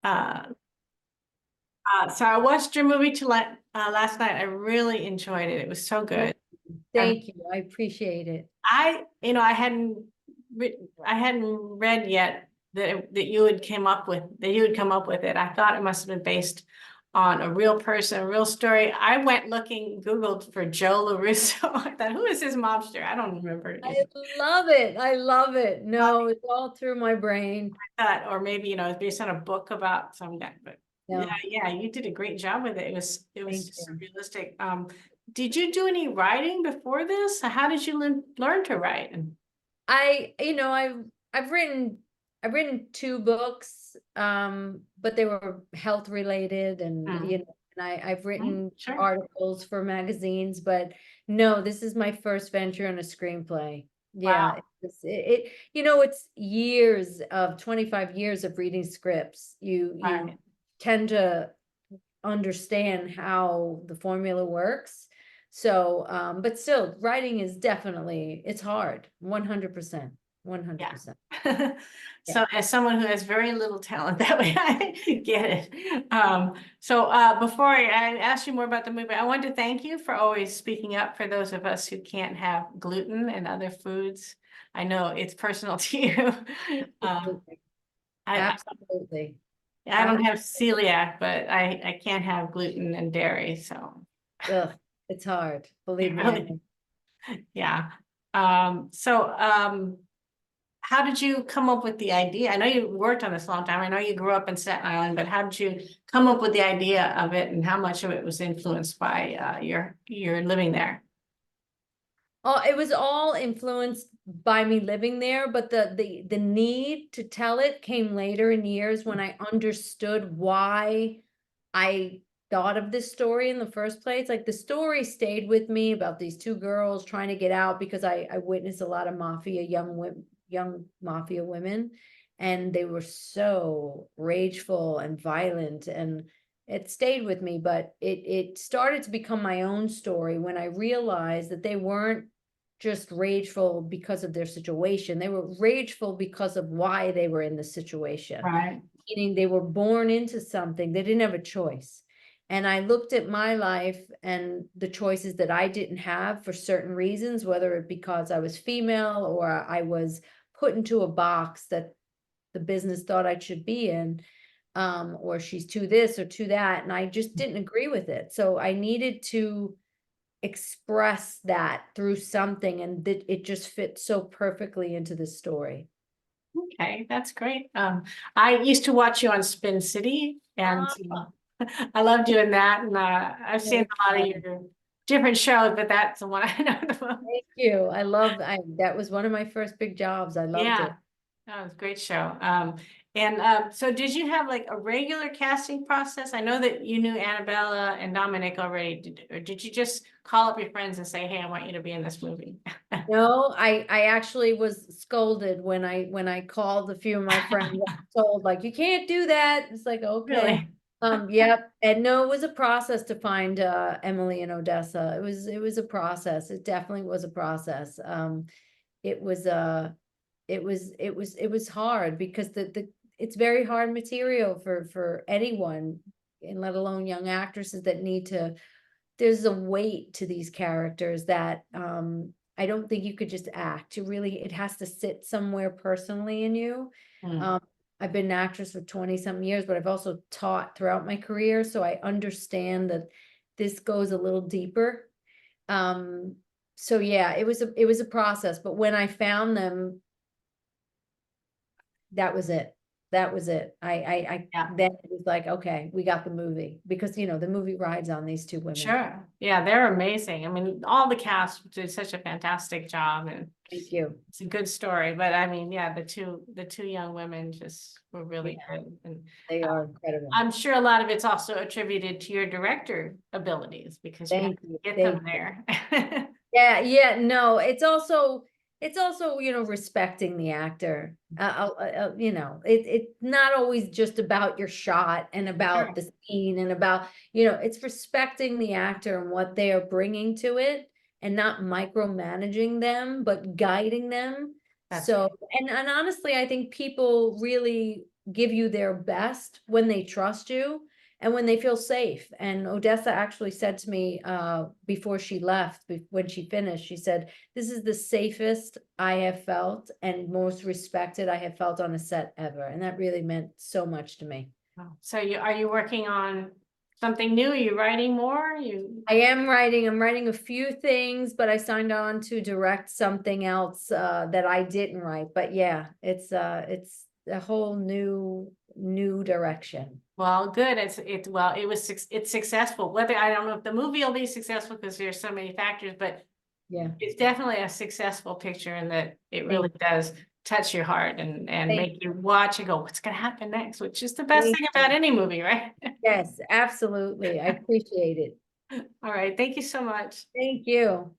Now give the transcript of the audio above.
Uh, so I watched your movie last night. I really enjoyed it. It was so good. Thank you. I appreciate it. I hadn't read yet that you had come up with it. I thought it must have been based on a real person, a real story. I went Googled for Joe LaRusso. I thought, who is this mobster? I don't remember. I love it. I love it. No, it's all through my brain. Or maybe, it's based on a book about some guy, but yeah, No, yeah, you did a great job with it. It was thank just so you. realistic. Did you do any writing before this? How did you learn to write? I've written two books, but they were health related, and Mm, I've written sure. articles for magazines, but no, this is my first venture in a screenplay. Yeah, Wow. it's years of 25 years of reading scripts. You Right. tend to understand how the formula works. So, but still, writing is definitely, it's hard, 100%, Yeah. 100%. Yeah. So as someone who has very little talent that way, I get it. Before I ask you more about the movie, I want to thank you for always speaking up for those of us who can't have gluten and other foods. I know it's personal to you. Um, Absolutely. I, Absolutely. I I, don't have celiac, but I can't have gluten and dairy, so ugh, it's hard. Believe it me, I really, know. yeah. How did you come up with the idea? I know you worked on this a long time. I know you grew up in Staten Island, but how did you come up with the idea of it, and how much of it was influenced by your living there? Oh, it was all influenced by me living there, but the need to tell it came later in years when I understood why I thought of this story in the first place. Like the story stayed with me about these two girls trying to get out because I witnessed a lot of young mafia women, and they were so rageful and violent, and it stayed with me, but it started to become my own story when I realized that they weren't just rageful because of their situation. They were rageful because of why they were in the situation, Right. meaning they were born into something. They didn't have a choice. And I looked at my life and the choices that I didn't have for certain reasons, whether it because I was female or I was put into a box that the business thought I should be in, or she's to this or to that. And I just didn't agree with it. So I needed to express that through something, and that it just fits so perfectly into the story. Okay, that's great. I used to watch you on Spin City, and Ah, I loved doing that. And I've that seen was a lot of fun. your different shows, but that's the one I know the most. Thank you. That was one of my first big jobs. I loved Yeah, it. that was a great show. So did you have like a regular casting process? I know that you knew Annabella and Dominic already, or did you just call up your friends and say, "Hey, I want you to be in this movie"? No, I actually was scolded when I called a few of my friends. I was told like, you can't do that. It's like, okay. Really? Yep. And no, it was a process to find Emily and Odessa. It was a process. It definitely was a process. It was it was hard because the it's very hard material for anyone, and let alone young actresses that need to, there's a weight to these characters that I don't think you could just act. It has to sit somewhere personally in you. Hmm. Um, I've been an actress for 20 some years, but I've also taught throughout my career. So I understand that this goes a little deeper. Um, so yeah, it was a process, but when I found them, that was it. That was it. Yeah. Then it was like, okay, we got the movie, because the movie rides on these two women. Sure. Yeah, they're amazing. I mean, all the cast did such a fantastic job, and Thank you. it's a good story. But I mean, yeah, the two young women just were really Yeah, good. And they are incredible. I'm sure a lot of it's also attributed to your director abilities because you had Thank to you. get them Thank you. there. Yeah, yeah, no, it's also respecting the actor. It's not always just about your shot and about Sure. the scene and about, it's respecting the actor and what they are bringing to it, and not micromanaging them, but guiding them. That's So, and honestly, I think people really give you their best when they trust you and when they feel safe. And Odessa actually said to me before she left, when she finished, she said, "This is the safest I have felt and most respected I have felt on a set ever." And that really meant so much to me. So are you working on something new? Are you writing more? I'm writing a few things, but I signed on to direct something else that I didn't write. But yeah, it's a whole new direction. Well, good. It's successful. Whether, I don't know if the movie will be successful because there's so many factors, but Yeah. it's definitely a successful picture in that it really does touch your heart and Thank make you watch and go, what's going to happen next? Which is the best Thank thing about you. any movie, right? Yes, absolutely. I appreciate it. All right. Thank you so much. Thank you.